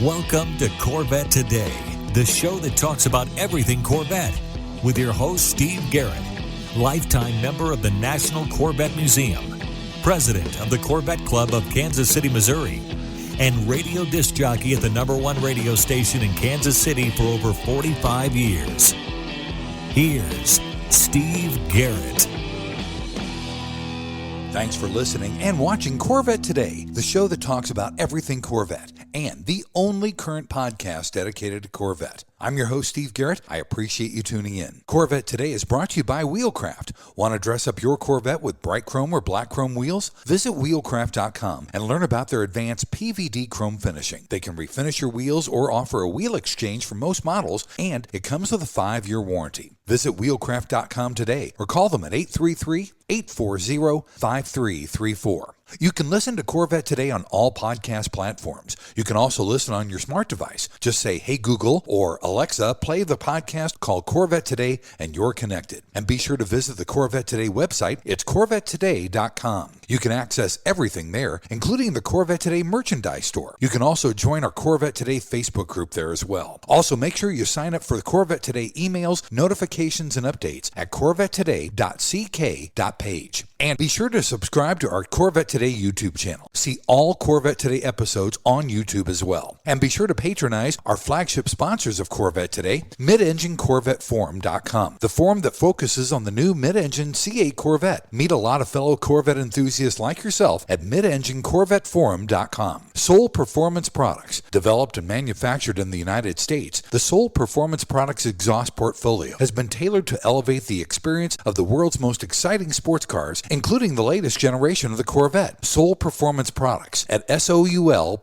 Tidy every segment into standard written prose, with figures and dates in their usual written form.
Welcome to Corvette Today, the show that talks about everything Corvette, with your host, Steve Garrett, lifetime member of the National Corvette Museum, president of the Corvette Club of Kansas City, Missouri, and radio disc jockey at the #1 radio station in Kansas City for over 45 years. Here's Steve Garrett. Thanks for listening and watching Corvette Today, the show that talks about everything Corvette, and the only current podcast dedicated to Corvette. I'm your host, Steve Garrett. I appreciate you tuning in. Corvette Today is brought to you by Wheelcraft. Want to dress up your Corvette with bright chrome or black chrome wheels? Visit wheelcraft.com and learn about their advanced PVD chrome finishing. They can refinish your wheels or offer a wheel exchange for most models, and it comes with a 5-year warranty. Visit wheelcraft.com today or call them at 833-840-5334. You can listen to Corvette Today on all podcast platforms. You can also listen on your smart device. Just say, "Hey Google," or "Alexa, play the podcast called Corvette Today," and you're connected. And be sure to visit the Corvette Today website. It's CorvetteToday.com. You can access everything there, including the Corvette Today merchandise store. You can also join our Corvette Today Facebook group there as well. Also, make sure you sign up for the Corvette Today emails, notifications, and updates at CorvetteToday.ck.page. And be sure to subscribe to our Corvette Today YouTube channel. See all Corvette Today episodes on YouTube as well. And be sure to patronize our flagship sponsors of Corvette Today, MidEngineCorvetteForum.com, the forum that focuses on the new mid-engine C8 Corvette. Meet a lot of fellow Corvette enthusiasts like yourself at MidEngineCorvetteForum.com. Soul Performance Products, developed and manufactured in the United States, the Soul Performance Products exhaust portfolio has been tailored to elevate the experience of the world's most exciting sports cars, including the latest generation of the Corvette. Soul Performance Products at SOULPP.com,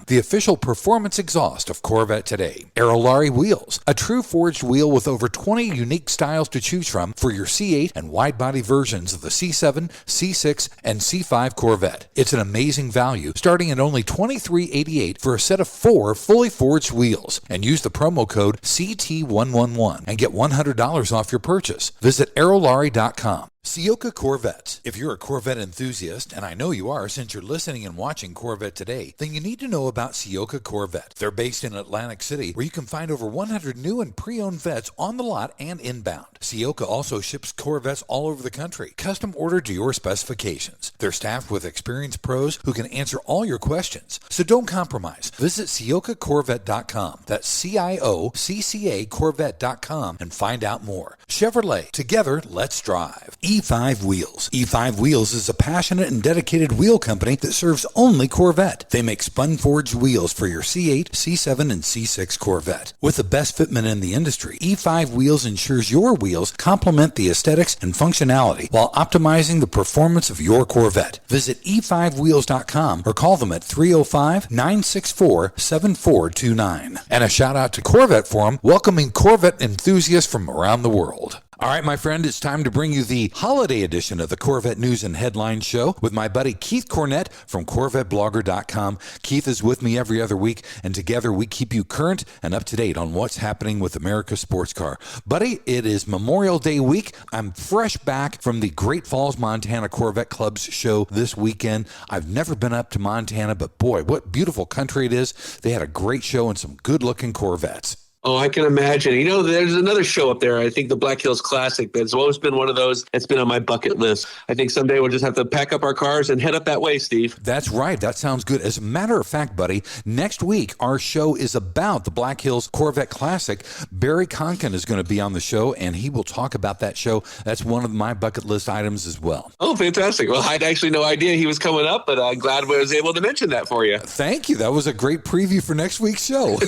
the official performance exhaust of Corvette Today. Aerolarri Wheels, a true forged wheel with over 20 unique styles to choose from for your C8 and wide-body versions of the C7, C6, and C5 Corvette. It's an amazing value, starting at only $23.88 for a set of 4 fully forged wheels. And use the promo code CT111 and get $100 off your purchase. Visit Aerolarri.com. Ciocca Corvettes. If you're a Corvette enthusiast, and I know you are since you're listening and watching Corvette Today, then you need to know about Ciocca Corvette. They're based in Atlantic City, where you can find over 100 new and pre-owned vets on the lot and inbound. Ciocca also ships Corvettes all over the country, custom ordered to your specifications. They're staffed with experienced pros who can answer all your questions. So don't compromise. Visit CioccaCorvette.com. That's CIOCCA Corvette.com and find out more. Chevrolet. Together, let's drive. E5 Wheels. E5 Wheels is a passionate and dedicated wheel company that serves only Corvette. They make spun-forged wheels for your C8, C7, and C6 Corvette. With the best fitment in the industry, E5 Wheels ensures your wheels complement the aesthetics and functionality while optimizing the performance of your Corvette. Visit e5wheels.com or call them at 305-964-7429. And a shout out to Corvette Forum, welcoming Corvette enthusiasts from around the world. All right, my friend, it's time to bring you the holiday edition of the Corvette News and Headlines show with my buddy Keith Cornett from CorvetteBlogger.com. Keith is with me every other week, and together we keep you current and up to date on what's happening with America's sports car. Buddy, it is Memorial Day week. I'm fresh back from the Great Falls, Montana Corvette Club's show this weekend. I've never been up to Montana, but boy, what beautiful country it is. They had a great show and some good-looking Corvettes. Oh, I can imagine. You know, there's another show up there, I think the Black Hills Classic, that's always been one of those that's been on my bucket list. I think someday we'll just have to pack up our cars and head up that way, Steve. That's right. That sounds good. As a matter of fact, buddy, next week our show is about the Black Hills Corvette Classic. Barry Conkin is going to be on the show, and he will talk about that show. That's one of my bucket list items as well. Oh, fantastic. Well, I had actually no idea he was coming up, but I'm glad I was able to mention that for you. Thank you. That was a great preview for next week's show.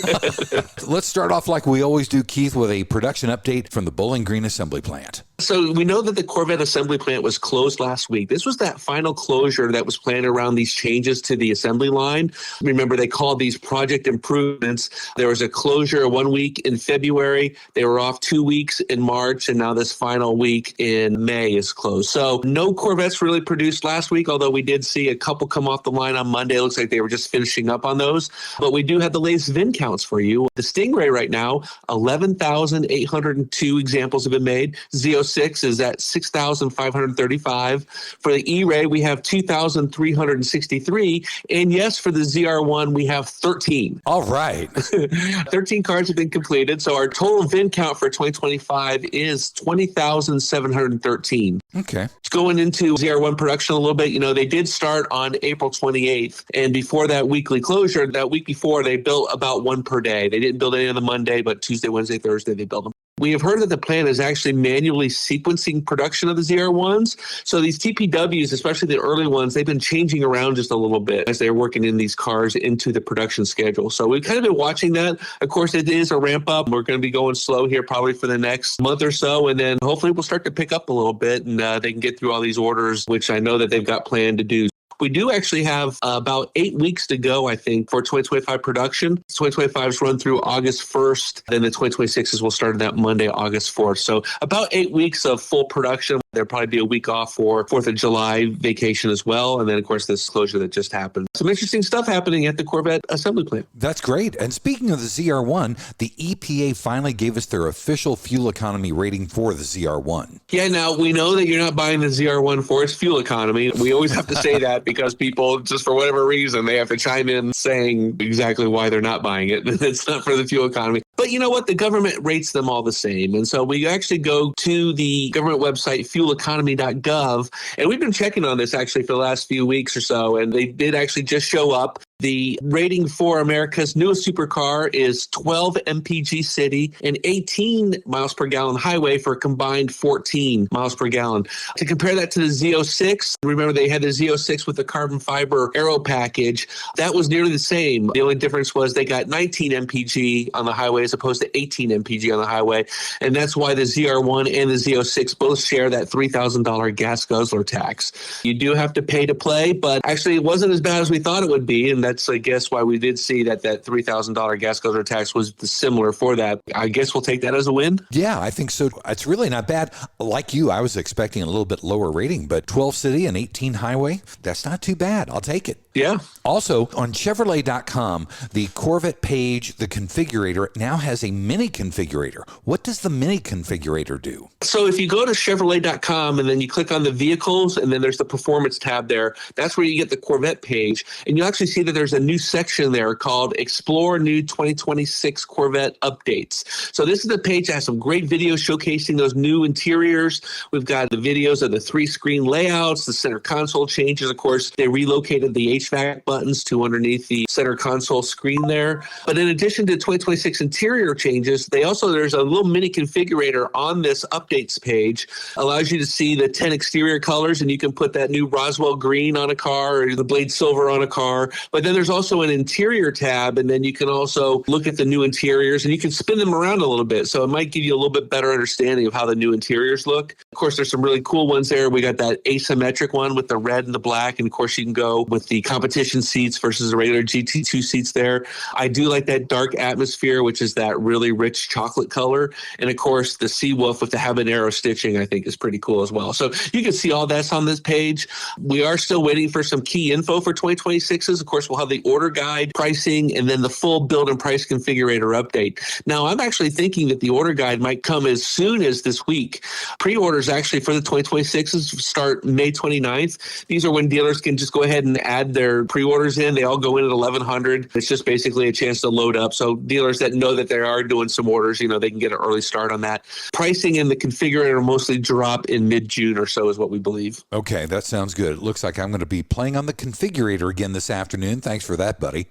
Let's start off like we always do, Keith, with a production update from the Bowling Green Assembly Plant. So we know that the Corvette assembly plant was closed last week. This was that final closure that was planned around these changes to the assembly line. Remember, they called these project improvements. There was a closure 1 week in February. They were off 2 weeks in March, and now this final week in May is closed. So no Corvettes really produced last week, although we did see a couple come off the line on Monday. It looks like they were just finishing up on those. But we do have the latest VIN counts for you. The Stingray right now. 11,802 examples have been made. Z06 is at 6,535. For the E-Ray, we have 2,363. And yes, for the ZR1, we have 13. All right. 13 cars have been completed. So our total VIN count for 2025 is 20,713. Okay. Going into ZR1 production a little bit, they did start on April 28th. And before that weekly closure, that week before, they built about one per day. They didn't build any on the Monday, but Tuesday, Wednesday, Thursday, they built them. We have heard that the plan is actually manually sequencing production of the ZR1s. So these TPWs, especially the early ones, they've been changing around just a little bit as they're working in these cars into the production schedule. So we've kind of been watching that. Of course, it is a ramp up. We're going to be going slow here probably for the next month or so. And then hopefully we'll start to pick up a little bit and they can get through all these orders, which I know that they've got planned to do. We do actually have about 8 weeks to go, I think, for 2025 production. 2025's run through August 1st. Then the 2026s will start on that Monday, August 4th. So about 8 weeks of full production. There'll probably be a week off for 4th of July vacation as well. And then, of course, this closure that just happened. Some interesting stuff happening at the Corvette assembly plant. That's great. And speaking of the ZR1, the EPA finally gave us their official fuel economy rating for the ZR1. Yeah, now we know that you're not buying the ZR1 for its fuel economy. We always have to say that because people, just for whatever reason, they have to chime in saying exactly why they're not buying it. It's not for the fuel economy. But you know what? The government rates them all the same. And so we actually go to the government website, fueleconomy.gov. And we've been checking on this actually for the last few weeks or so. And they did actually just show up. The rating for America's newest supercar is 12 mpg city and 18 miles per gallon highway for a combined 14 miles per gallon. To compare that to the Z06, remember they had the Z06 with the carbon fiber aero package. That was nearly the same. The only difference was they got 19 mpg on the highway as opposed to 18 mpg on the highway. And that's why the ZR1 and the Z06 both share that $3,000 gas guzzler tax. You do have to pay to play, but actually it wasn't as bad as we thought it would be. And that's, I guess, why we did see that $3,000 gas guzzler tax was similar for that. I guess we'll take that as a win. Yeah, I think so. It's really not bad. Like you, I was expecting a little bit lower rating, but 12 city and 18 highway, that's not too bad. I'll take it. Yeah. Also, on Chevrolet.com, the Corvette page, the configurator, now has a mini configurator. What does the mini configurator do? So if you go to Chevrolet.com and then you click on the vehicles and then there's the performance tab there, that's where you get the Corvette page. And you'll actually see that there's a new section there called Explore New 2026 Corvette Updates. So this is the page that has some great videos showcasing those new interiors. We've got the videos of the 3-screen layouts, the center console changes. Of course, they relocated the HVAC buttons to underneath the center console screen there. But in addition to 2026 interior changes, there's a little mini configurator on this updates page. Allows you to see the 10 exterior colors, and you can put that new Roswell green on a car or the Blade Silver on a car. But then there's also an interior tab, and then you can also look at the new interiors, and you can spin them around a little bit. So it might give you a little bit better understanding of how the new interiors look. Of course, there's some really cool ones there. We got that asymmetric one with the red and the black, and of course you can go with the competition seats versus the regular GT2 seats there. I do like that dark atmosphere, which is that really rich chocolate color. And of course, the Seawolf with the habanero stitching, I think is pretty cool as well. So you can see all that's on this page. We are still waiting for some key info for 2026s. Of course, we'll have the order guide, pricing, and then the full build and price configurator update. Now, I'm actually thinking that the order guide might come as soon as this week. Pre-orders actually for the 2026s start May 29th. These are when dealers can just go ahead and add their pre-orders in. They all go in at 1100. It's just basically a chance to load up. So dealers that know that they are doing some orders, they can get an early start on that. Pricing and the configurator mostly drop in mid-June or so is what we believe. Okay, that sounds good. It looks like I'm going to be playing on the configurator again this afternoon. Thanks for that, buddy.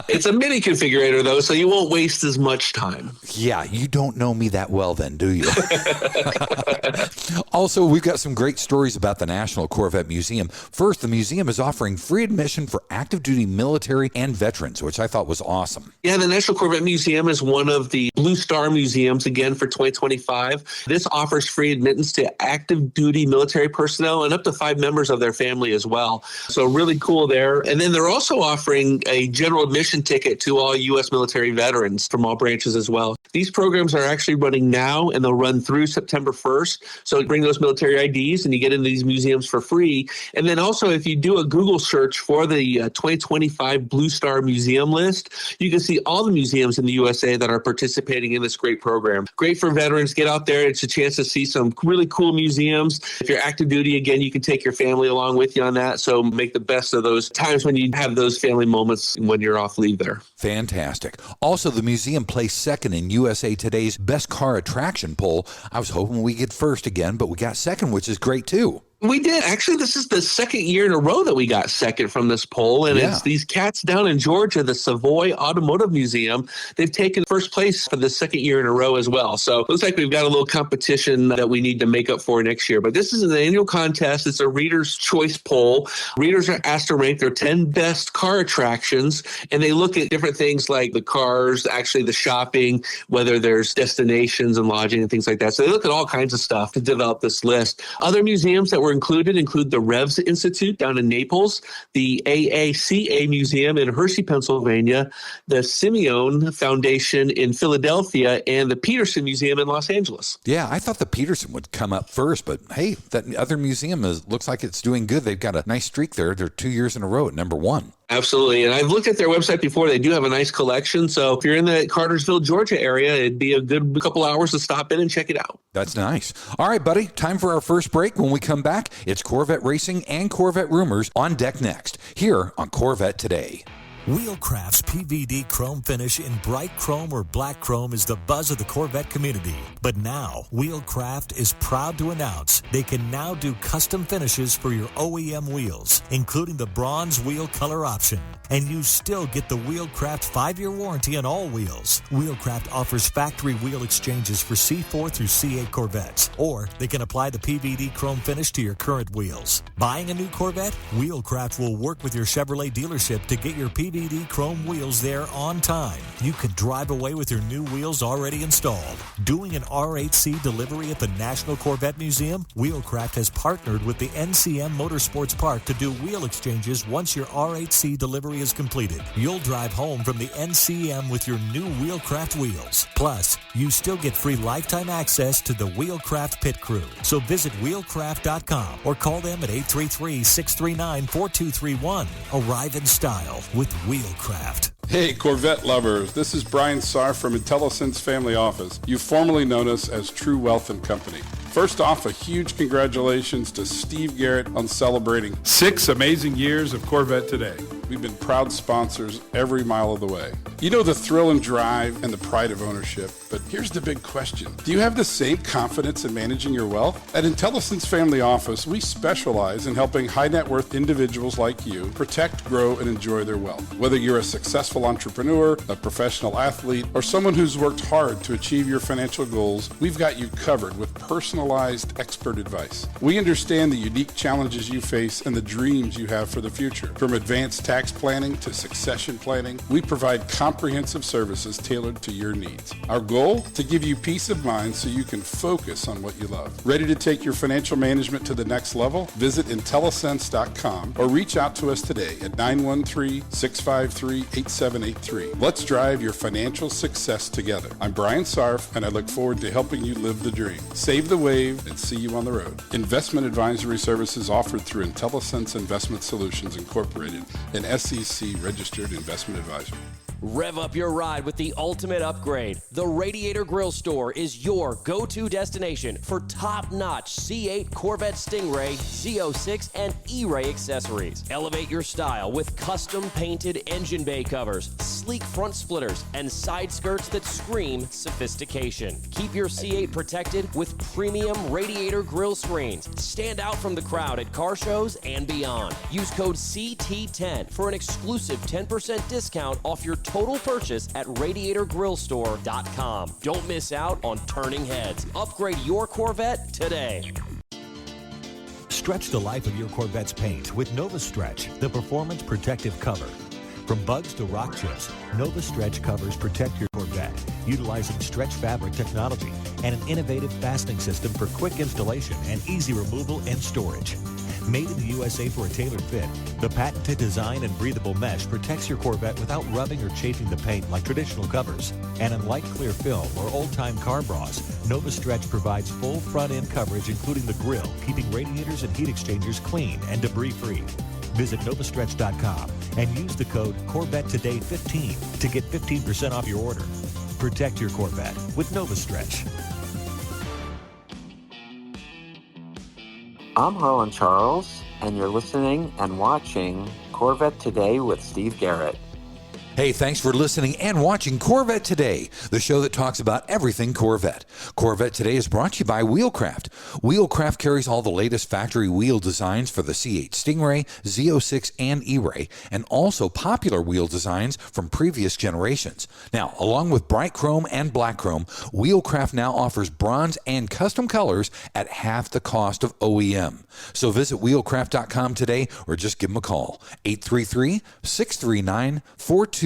It's a mini configurator, though, so you won't waste as much time. Yeah, you don't know me that well then, do you? Also, we've got some great stories about the National Corvette Museum. First, the museum is offering free admission for active duty military and veterans, which I thought was awesome. Yeah, the National Corvette Museum is one of the Blue Star museums, again, for 2025. This offers free admittance to active duty military personnel and up to 5 members of their family as well. So really cool there. And then they're also offering a general admission ticket to all U.S. military veterans from all branches as well. These programs are actually running now, and they'll run through September 1st. So bring those military IDs, and you get into these museums for free. And then also, if you do a Google search for the 2025 Blue Star Museum list, you can see all the museums in the USA that are participating in this great program. Great for veterans. Get out there. It's a chance to see some really cool museums. If you're active duty, again, you can take your family along with you on that. So make the best of those times when you have those family moments when you're off leave there. Fantastic. Also, the museum placed second in USA Today's Best Car Attraction poll. I was hoping we get first again, but we got second, which is great too. We did. Actually, this is the second year in a row that we got second from this poll. And It's these cats down in Georgia, the Savoy Automotive Museum. They've taken first place for the second year in a row as well. So it looks like we've got a little competition that we need to make up for next year. But this is an annual contest. It's a reader's choice poll. Readers are asked to rank their 10 best car attractions. And they look at different things like the cars, actually the shopping, whether there's destinations and lodging and things like that. So they look at all kinds of stuff to develop this list. Other museums that were include the Revs Institute down in Naples, the AACA Museum in Hershey, Pennsylvania, the Simeon Foundation in Philadelphia, and the Peterson Museum in Los Angeles. Yeah, I thought the Peterson would come up first, but hey, that other museum looks like it's doing good. They've got a nice streak there. They're 2 years in a row at number one. Absolutely. And I've looked at their website before. They do have a nice collection. So if you're in the Cartersville, Georgia area, it'd be a good couple hours to stop in and check it out. That's nice. All right, buddy, time for our first break. When we come back, it's Corvette racing and Corvette rumors on deck next, here on Corvette Today. Wheelcraft's PVD chrome finish in bright chrome or black chrome is the buzz of the Corvette community. But now, Wheelcraft is proud to announce they can now do custom finishes for your OEM wheels, including the bronze wheel color option. And you still get the Wheelcraft 5-year warranty on all wheels. Wheelcraft offers factory wheel exchanges for C4 through C8 Corvettes, or they can apply the PVD chrome finish to your current wheels. Buying a new Corvette? Wheelcraft will work with your Chevrolet dealership to get your PVD chrome wheels there on time. You can drive away with your new wheels already installed. Doing an R8C delivery at the National Corvette Museum? Wheelcraft has partnered with the NCM Motorsports Park to do wheel exchanges once your R8C delivery is completed. You'll drive home from the NCM with your new Wheelcraft wheels. Plus, you still get free lifetime access to the Wheelcraft pit crew. So visit wheelcraft.com or call them at 833-639-4231. Arrive in style with Wheelcraft. Hey, Corvette lovers, this is Brian Sarr from IntelliSense Family Office. You formerly known us as True Wealth and Company. First off, a huge congratulations to Steve Garrett on celebrating 6 amazing years of Corvette Today. We've been proud sponsors every mile of the way. You know the thrill and drive and the pride of ownership, but here's the big question. Do you have the same confidence in managing your wealth? At IntelliSense Family Office, we specialize in helping high net worth individuals like you protect, grow, and enjoy their wealth. Whether you're a successful entrepreneur, a professional athlete, or someone who's worked hard to achieve your financial goals, we've got you covered with personalized expert advice. We understand the unique challenges you face and the dreams you have for the future. From advanced tax planning to succession planning, we provide comprehensive services tailored to your needs. Our goal? To give you peace of mind so you can focus on what you love. Ready to take your financial management to the next level? Visit IntelliSense.com or reach out to us today at 913-653-8783. Let's drive your financial success together. I'm Brian Sarf, and I look forward to helping you live the dream. Save the wave and see you on the road. Investment advisory services offered through IntelliSense Investment Solutions Incorporated, an SEC-registered investment advisor. Rev up your ride with the ultimate upgrade. The Radiator Grill Store is your go-to destination for top-notch C8 Corvette Stingray, Z06, and E-Ray accessories. Elevate your style with custom-painted engine bay covers, sleek front splitters, and side skirts that scream sophistication. Keep your C8 protected with premium Radiator Grill screens. Stand out from the crowd at car shows and beyond. Use code CT10 for an exclusive 10% discount off your total purchase at RadiatorGrillStore.com. Don't miss out on turning heads. Upgrade your Corvette today. Stretch the life of your Corvette's paint with Nova Stretch, the performance protective cover. From bugs to rock chips, Nova Stretch covers protect your Corvette, utilizing stretch fabric technology and an innovative fastening system for quick installation and easy removal and storage. Made in the USA for a tailored fit, the patented design and breathable mesh protects your Corvette without rubbing or chafing the paint like traditional covers. And unlike clear film or old-time car bras, NovaStretch provides full front-end coverage including the grille, keeping radiators and heat exchangers clean and debris-free. Visit novastretch.com and use the code CORVETTE15 to get 15% off your order. Protect your Corvette with NovaStretch. I'm Harlan Charles, and you're listening and watching Corvette Today with Steve Garrett. Hey, thanks for listening and watching Corvette Today, the show that talks about everything Corvette. Corvette Today is brought to you by Wheelcraft. Wheelcraft carries all the latest factory wheel designs for the C8 Stingray, Z06, and E-Ray, and also popular wheel designs from previous generations. Now, along with bright chrome and black chrome, Wheelcraft now offers bronze and custom colors at half the cost of OEM. So visit wheelcraft.com today or just give them a call, 833-639-4231.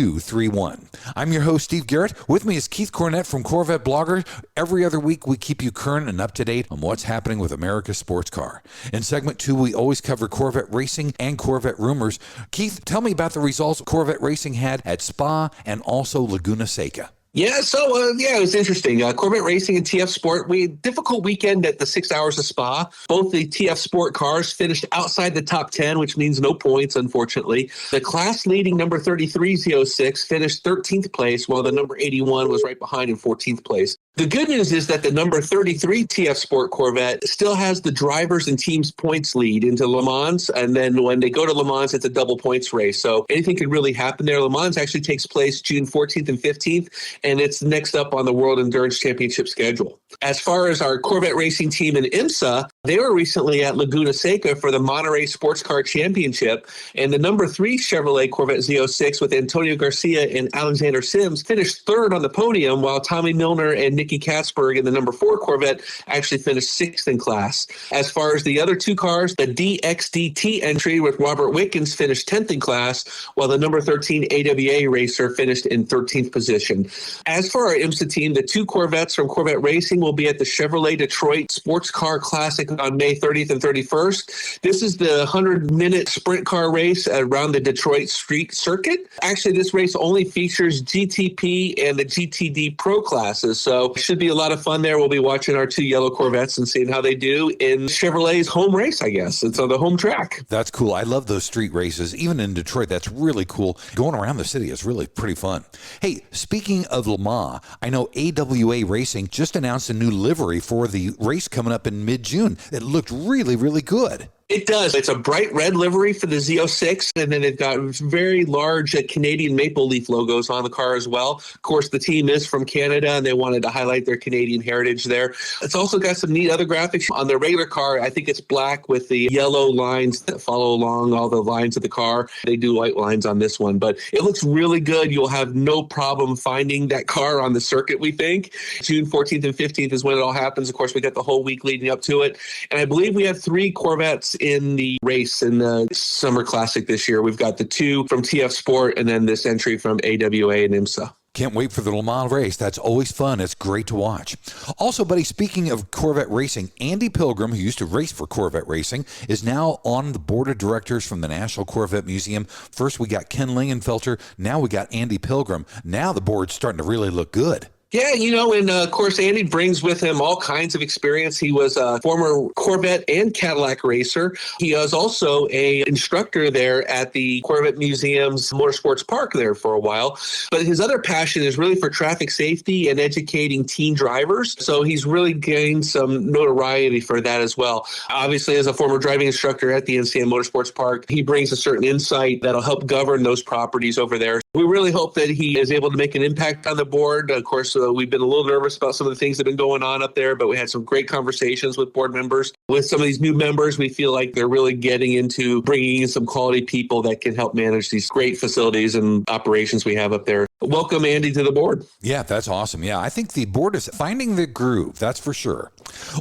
I'm your host, Steve Garrett. With me is Keith Cornett from Corvette Blogger. Every other week, we keep you current and up to date on what's happening with America's sports car. In segment 2, we always cover Corvette racing and Corvette rumors. Keith, tell me about the results Corvette racing had at Spa and also Laguna Seca. Yeah, it was interesting. Corvette Racing and TF Sport, we had a difficult weekend at the 6 Hours of Spa. Both the TF Sport cars finished outside the top 10, which means no points, unfortunately. The class-leading number 33 Z06 finished 13th place, while the number 81 was right behind in 14th place. The good news is that the number 33 TF Sport Corvette still has the drivers and teams points lead into Le Mans, and then when they go to Le Mans, it's a double points race. So anything could really happen there. Le Mans actually takes place June 14th and 15th, and it's next up on the World Endurance Championship schedule. As far as our Corvette racing team in IMSA, they were recently at Laguna Seca for the Monterey Sports Car Championship, and the number 3 Chevrolet Corvette Z06 with Antonio Garcia and Alexander Sims finished third on the podium, while Tommy Milner and Nicky Katzberg in the number 4 Corvette actually finished 6th in class. As far as the other 2 cars, the DXDT entry with Robert Wickens finished 10th in class, while the number 13 AWA racer finished in 13th position. As for our IMSA team, the 2 Corvettes from Corvette Racing will be at the Chevrolet Detroit Sports Car Classic on May 30th and 31st. This is the 100-minute sprint car race around the Detroit street circuit. Actually, this race only features GTP and the GTD Pro classes, so it should be a lot of fun there. We'll be watching our 2 yellow Corvettes and seeing how they do in Chevrolet's home race, I guess. It's on the home track. That's cool. I love those street races. Even in Detroit, that's really cool. Going around the city is really pretty fun. Hey, speaking of Le Mans, I know AWA Racing just announced a new livery for the race coming up in mid-June. It looked really, really good. It does. It's a bright red livery for the Z06, and then they've got very large Canadian maple leaf logos on the car as well. Of course, the team is from Canada, and they wanted to highlight their Canadian heritage there. It's also got some neat other graphics. On the regular car, I think it's black with the yellow lines that follow along all the lines of the car. They do white lines on this one, but it looks really good. You'll have no problem finding that car on the circuit, we think. June 14th and 15th is when it all happens. Of course, we got the whole week leading up to it. And I believe we have 3 Corvettes in the race in the Summer Classic this year. We've got the 2 from TF Sport and then this entry from AWA and IMSA. Can't wait for the Le Mans race. That's always fun. It's great to watch. Also, buddy, speaking of Corvette racing, Andy Pilgrim, who used to race for Corvette Racing, is now on the board of directors from the National Corvette Museum. First, we got Ken Lingenfelter. Now we got Andy Pilgrim. Now the board's starting to really look good. Yeah, and of course, Andy brings with him all kinds of experience. He was a former Corvette and Cadillac racer. He was also an instructor there at the Corvette Museum's Motorsports Park there for a while. But his other passion is really for traffic safety and educating teen drivers. So he's really gained some notoriety for that as well. Obviously, as a former driving instructor at the NCM Motorsports Park, he brings a certain insight that'll help govern those properties over there. We really hope that he is able to make an impact on the board. Of course, we've been a little nervous about some of the things that have been going on up there, but we had some great conversations with board members. With some of these new members, we feel like they're really getting into bringing in some quality people that can help manage these great facilities and operations we have up there. Welcome, Andy, to the board. Yeah, that's awesome. Yeah, I think the board is finding the groove, that's for sure.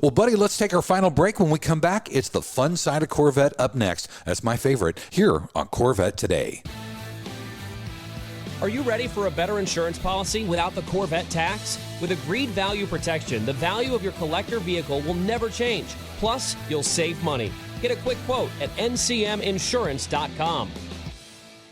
Well, buddy, let's take our final break. When we come back, it's the fun side of Corvette up next. That's my favorite, here on Corvette Today. Are you ready for a better insurance policy without the Corvette tax? With agreed value protection, the value of your collector vehicle will never change. Plus, you'll save money. Get a quick quote at ncminsurance.com.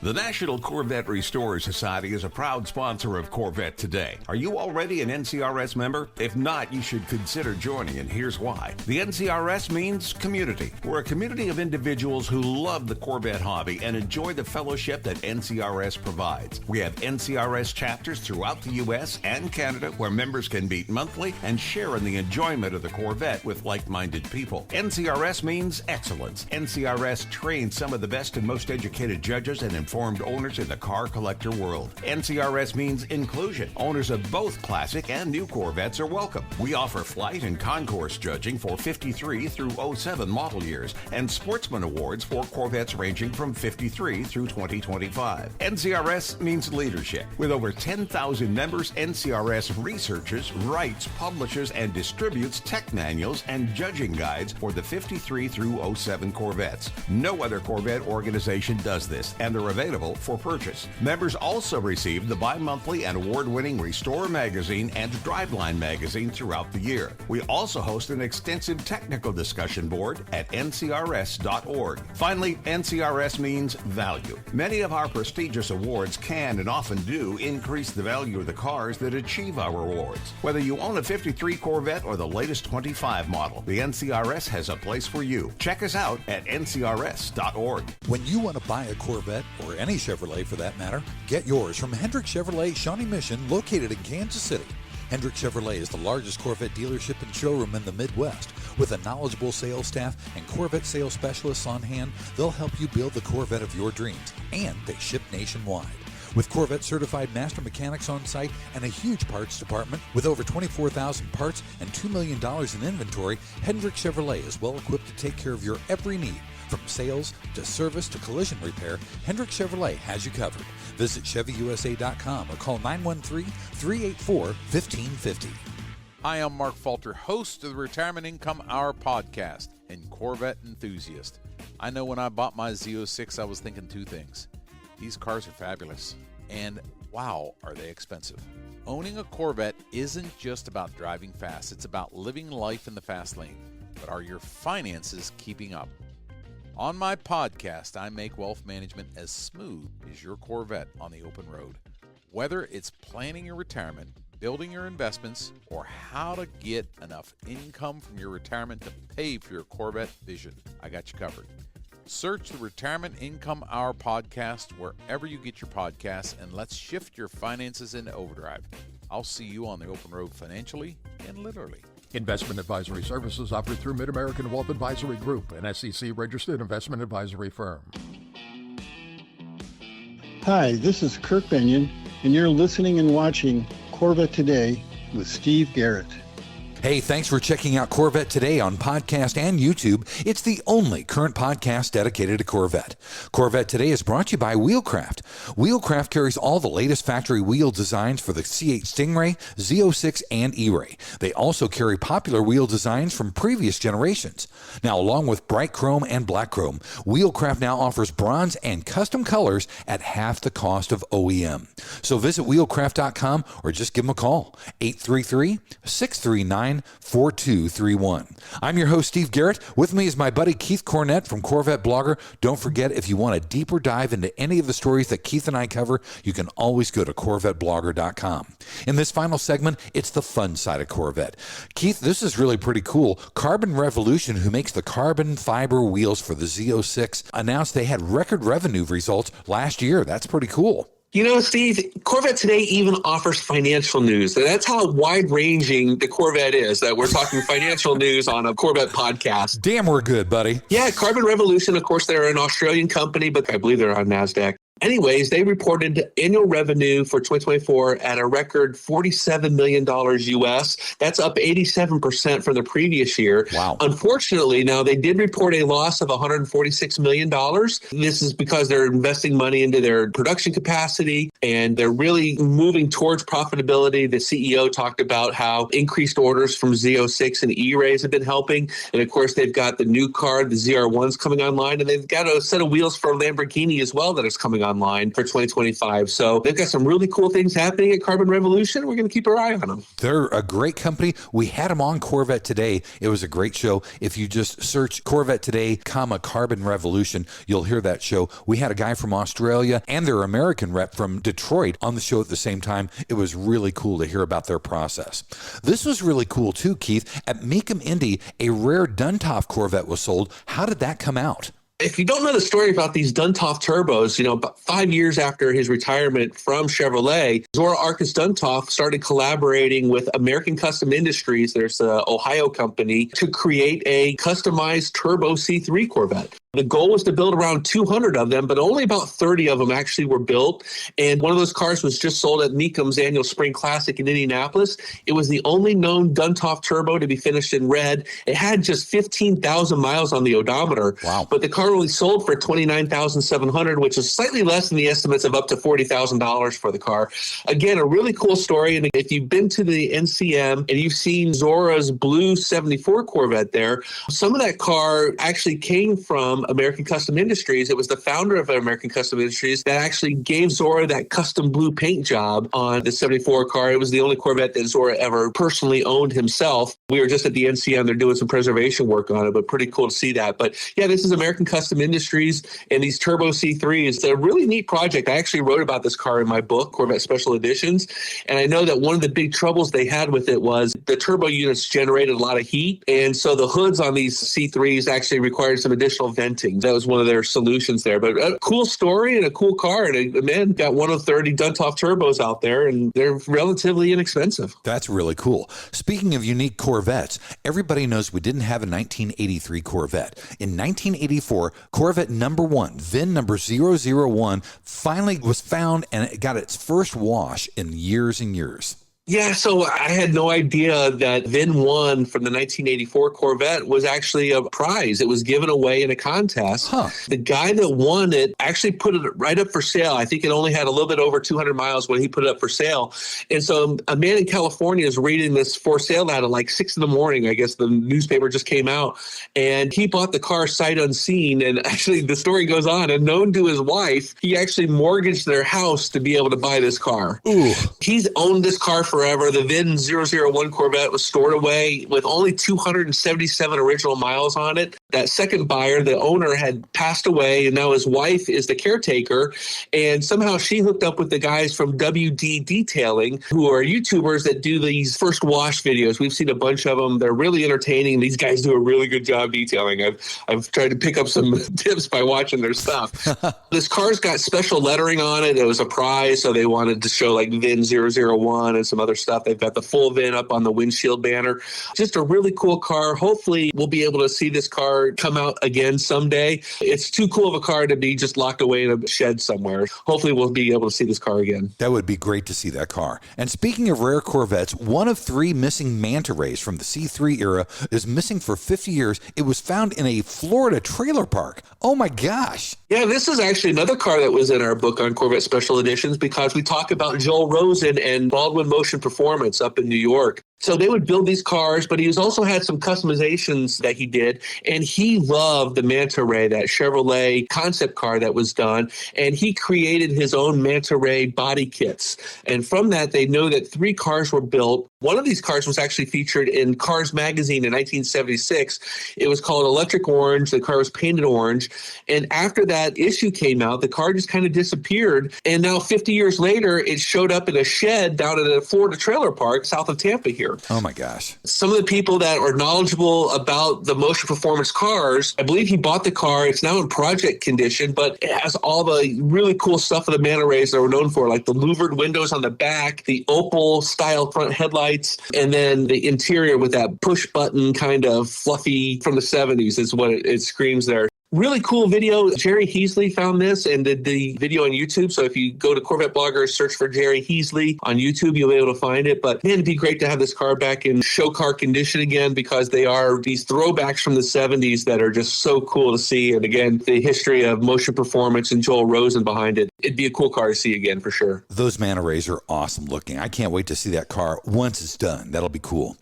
The National Corvette Restorer Society is a proud sponsor of Corvette Today. Are you already an NCRS member? If not, you should consider joining, and here's why. The NCRS means community. We're a community of individuals who love the Corvette hobby and enjoy the fellowship that NCRS provides. We have NCRS chapters throughout the U.S. and Canada where members can meet monthly and share in the enjoyment of the Corvette with like-minded people. NCRS means excellence. NCRS trains some of the best and most educated judges and informed owners in the car collector world. NCRS means inclusion. Owners of both classic and new Corvettes are welcome. We offer flight and concourse judging for 53 through 07 model years and sportsman awards for Corvettes ranging from 53 through 2025. NCRS means leadership. With over 10,000 members, NCRS researches, writes, publishes, and distributes tech manuals and judging guides for the 53 through 07 Corvettes. No other Corvette organization does this, and they're available for purchase. Members also receive the bi-monthly and award-winning Restore magazine and Driveline magazine throughout the year. We also host an extensive technical discussion board at ncrs.org. Finally, NCRS means value. Many of our prestigious awards can and often do increase the value of the cars that achieve our awards. Whether you own a 53 Corvette or the latest 25 model, the NCRS has a place for you. Check us out at ncrs.org. When you want to buy a Corvette, or any Chevrolet for that matter, get yours from Hendrick Chevrolet Shawnee Mission, located in Kansas City. Hendrick Chevrolet is the largest Corvette dealership and showroom in the Midwest. With a knowledgeable sales staff and Corvette sales specialists on hand, they'll help you build the Corvette of your dreams, and they ship nationwide. With Corvette certified master mechanics on site and a huge parts department with over 24,000 parts and $2 million in inventory, Hendrick Chevrolet is well equipped to take care of your every need. From sales to service to collision repair, Hendrick Chevrolet has you covered. Visit ChevyUSA.com or call 913-384-1550. Hi, I'm Mark Falter, host of the Retirement Income Hour podcast and Corvette enthusiast. I know when I bought my Z06, I was thinking two things. These cars are fabulous, and wow, are they expensive. Owning a Corvette isn't just about driving fast. It's about living life in the fast lane. But are your finances keeping up? On my podcast, I make wealth management as smooth as your Corvette on the open road. Whether it's planning your retirement, building your investments, or how to get enough income from your retirement to pay for your Corvette vision, I got you covered. Search the Retirement Income Hour podcast wherever you get your podcasts, and let's shift your finances into overdrive. I'll see you on the open road financially and literally. Investment advisory services offered through Mid-American Wealth Advisory Group, an SEC-registered investment advisory firm. Hi, this is Kirk Benyon, and you're listening and watching Corvette Today with Steve Garrett. Hey, thanks for checking out Corvette Today on podcast and YouTube. It's the only current podcast dedicated to Corvette. Corvette Today is brought to you by Wheelcraft. Wheelcraft carries all the latest factory wheel designs for the C8 Stingray, Z06, and E-Ray. They also carry popular wheel designs from previous generations. Now, along with bright chrome and black chrome, Wheelcraft now offers bronze and custom colors at half the cost of OEM. So visit wheelcraft.com or just give them a call, 833-639-4231. I'm your host, Steve Garrett. With me is my buddy Keith Cornett from Corvette Blogger. Don't forget, if you want a deeper dive into any of the stories that Keith and I cover, you can always go to CorvetteBlogger.com. In this final segment, it's the fun side of Corvette. Keith, this is really pretty cool. Carbon Revolution, who makes the carbon fiber wheels for the Z06, announced they had record revenue results last year. That's pretty cool. You know, Steve, Corvette Today even offers financial news. That's how wide-ranging the Corvette is, that we're talking financial news on a Corvette podcast. Damn, we're good, buddy. Yeah, Carbon Revolution, of course, they're an Australian company, but I believe they're on NASDAQ. Anyways, they reported annual revenue for 2024 at a record $47 million US. That's up 87% from the previous year. Wow. Unfortunately, now they did report a loss of $146 million. This is because they're investing money into their production capacity and they're really moving towards profitability. The CEO talked about how increased orders from Z06 and E-Rays have been helping. And of course, they've got the new car, the ZR1s coming online, and they've got a set of wheels for Lamborghini as well that is coming online for 2025. So they've got some really cool things happening at Carbon Revolution. We're going to keep our eye on them. They're a great company. We had them on Corvette Today. It was a great show. If you just search Corvette Today, Carbon Revolution, you'll hear that show. We had a guy from Australia and their American rep from Detroit on the show at the same time. It was really cool to hear about their process. This was really cool too, Keith. At Mecum Indy, a rare Duntov Corvette was sold. How did that come out? If you don't know the story about these Duntov turbos, about 5 years after his retirement from Chevrolet, Zora Arkus Duntov started collaborating with American Custom Industries, there's an Ohio company, to create a customized turbo C3 Corvette. The goal was to build around 200 of them, but only about 30 of them actually were built. And one of those cars was just sold at Mecum's annual Spring Classic in Indianapolis. It was the only known Duntov turbo to be finished in red. It had just 15,000 miles on the odometer. Wow. But the car only sold for $29,700, which is slightly less than the estimates of up to $40,000 for the car. Again, a really cool story. And if you've been to the NCM and you've seen Zora's blue 74 Corvette there, some of that car actually came from American Custom Industries. It was the founder of American Custom Industries that actually gave Zora that custom blue paint job on the 74 car. It was the only Corvette that Zora ever personally owned himself. We were just at the NCM. They're doing some preservation work on it, but pretty cool to see that. But yeah, this is American Custom Industries and these Turbo C3s. It's a really neat project. I actually wrote about this car in my book, Corvette Special Editions. And I know that one of the big troubles they had with it was the turbo units generated a lot of heat. And so the hoods on these C3s actually required some additional venting. That was one of their solutions there. But a cool story and a cool car. And a man got one of 30 Duntov turbos out there, and they're relatively inexpensive. That's really cool. Speaking of unique Corvettes, everybody knows we didn't have a 1983 Corvette. In 1984, Corvette number 1, VIN number 001, finally was found, and it got its first wash in years and years. Yeah, so I had no idea that VIN 1 from the 1984 Corvette was actually a prize. It was given away in a contest. The guy that won it actually put it right up for sale. I think it only had a little bit over 200 miles when he put it up for sale. And so a man in California is reading this for sale ad at like 6 in the morning. I guess the newspaper just came out. And he bought the car sight unseen. And actually, the story goes on. And known to his wife, he actually mortgaged their house to be able to buy this car. Ooh. He's owned this car forever. The VIN 001 Corvette was stored away with only 277 original miles on it. That second buyer, the owner, had passed away, and now his wife is the caretaker. And somehow she hooked up with the guys from WD Detailing, who are YouTubers that do these first wash videos. We've seen a bunch of them. They're really entertaining. These guys do a really good job detailing. I've tried to pick up some tips by watching their stuff. This car's got special lettering on it. It was a prize, so they wanted to show like VIN 001 and some other stuff. They've got the full VIN up on the windshield banner. Just a really cool car. Hopefully, we'll be able to see this car come out again someday. It's too cool of a car to be just locked away in a shed somewhere. Hopefully, we'll be able to see this car again. That would be great to see that car. And speaking of rare Corvettes, one of 3 missing manta rays from the C3 era is missing for 50 years. It was found in a Florida trailer park. Oh my gosh. Yeah, this is actually another car that was in our book on Corvette Special Editions because we talk about Joel Rosen and Baldwin Motion Performance up in New York. So they would build these cars, but he also had some customizations that he did. And he loved the Manta Ray, that Chevrolet concept car that was done. And he created his own Manta Ray body kits. And from that, they know that 3 cars were built. One of these cars was actually featured in Cars Magazine in 1976. It was called Electric Orange. The car was painted orange. And after that issue came out, the car just kind of disappeared. And now 50 years later, it showed up in a shed down at a Florida trailer park south of Tampa here. Oh my gosh. Some of the people that are knowledgeable about the motion performance cars, I believe he bought the car. It's now in project condition, but it has all the really cool stuff of the Manta Rays that we're known for, like the louvered windows on the back, the opal style front headlights, and then the interior with that push button kind of fluffy from the 70s is what it screams there. Really cool video. Jerry Heasley found this and did the video on YouTube. So if you go to Corvette Blogger, search for Jerry Heasley on YouTube, you'll be able to find it. But man, it'd be great to have this car back in show car condition again because they are these throwbacks from the 70s that are just so cool to see. And again, the history of motion performance and Joel Rosen behind it. It'd be a cool car to see again for sure. Those Manta Rays are awesome looking. I can't wait to see that car once it's done. That'll be cool.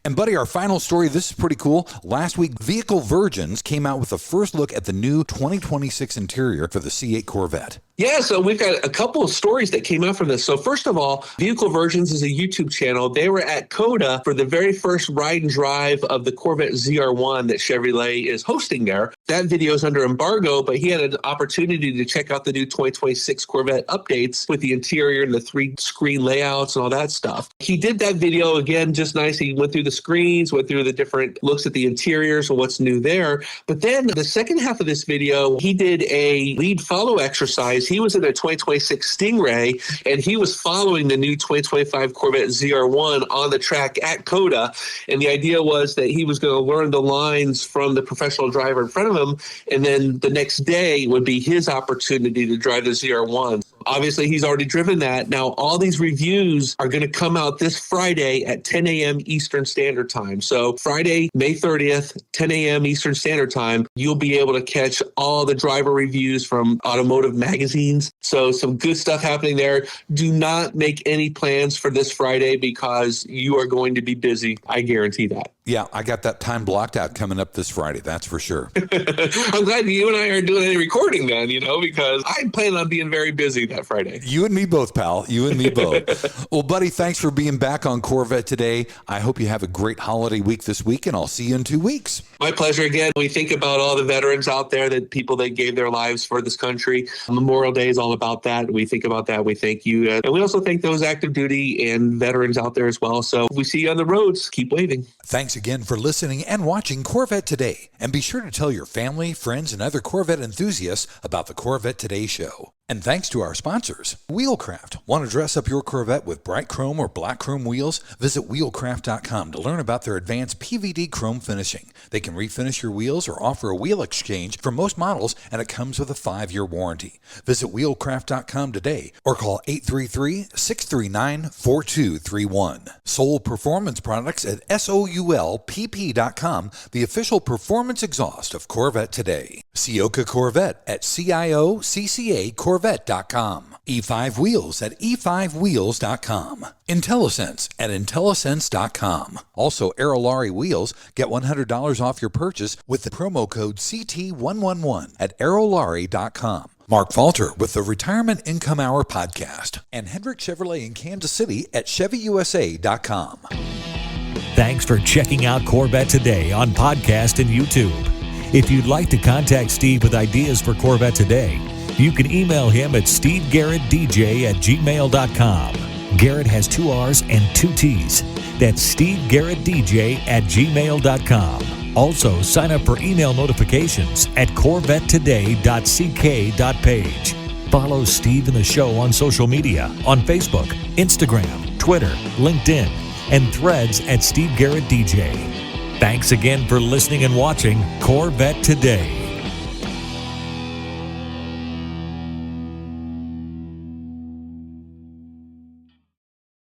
And buddy, our final story, this is pretty cool. Last week, Vehicle Virgins came out with the first look at at the new 2026 interior for the C8 Corvette. Yeah, so we've got a couple of stories that came out from this. So first of all, Vehicle Virgins is a YouTube channel. They were at COTA for the very first ride and drive of the Corvette ZR1 that Chevrolet is hosting there. That video is under embargo, but he had an opportunity to check out the new 2026 Corvette updates with the interior and the 3-screen layouts and all that stuff. He did that video again, just nice. He went through the screens, went through the different looks at the interiors and what's new there. But then the second half of this video, he did a lead follow exercise. He was in a 2026 Stingray, and he was following the new 2025 Corvette ZR1 on the track at COTA. And the idea was that he was going to learn the lines from the professional driver in front of him, and then the next day would be his opportunity to drive the ZR1. Obviously, he's already driven that. Now, all these reviews are going to come out this Friday at 10 a.m. Eastern Standard Time. So Friday, May 30th, 10 a.m. Eastern Standard Time, you'll be able to catch all the driver reviews from automotive magazines. So some good stuff happening there. Do not make any plans for this Friday because you are going to be busy. I guarantee that. Yeah, I got that time blocked out coming up this Friday. That's for sure. I'm glad you and I aren't doing any recording then, because I plan on being very busy that Friday. You and me both, pal. You and me both. Well, buddy, thanks for being back on Corvette Today. I hope you have a great holiday week this week, and I'll see you in 2 weeks. My pleasure again. We think about all the veterans out there, that people that gave their lives for this country. Memorial Day is all about that. We think about that. We thank you. And we also thank those active duty and veterans out there as well. So if we see you on the roads, keep waving. Thanks again for listening and watching Corvette Today. And be sure to tell your family, friends, and other Corvette enthusiasts about the Corvette Today show. And thanks to our sponsors, Wheelcraft. Want to dress up your Corvette with bright chrome or black chrome wheels? Visit wheelcraft.com to learn about their advanced PVD chrome finishing. They can refinish your wheels or offer a wheel exchange for most models, and it comes with a 5-year warranty. Visit wheelcraft.com today or call 833-639-4231. Soul Performance Products at SOULPP.com, the official performance exhaust of Corvette Today. Sioka Corvette at CIOCCA Corvette.com. E5 Wheels at E5Wheels.com. IntelliSense at IntelliSense.com. Also, Aerolarri Wheels. Get $100 off your purchase with the promo code CT111 at Aerolarri.com. Mark Falter with the Retirement Income Hour podcast. And Hendrick Chevrolet in Kansas City at ChevyUSA.com. Thanks for checking out Corvette Today on podcast and YouTube. If you'd like to contact Steve with ideas for Corvette Today, you can email him at stevegarrettdj@gmail.com. Garrett has 2 R's and 2 T's. That's stevegarrettdj@gmail.com. Also, sign up for email notifications at corvettetoday.ck.page. Follow Steve and the show on social media on Facebook, Instagram, Twitter, LinkedIn, and Threads at Steve Garrett DJ. Thanks again for listening and watching Corvette Today.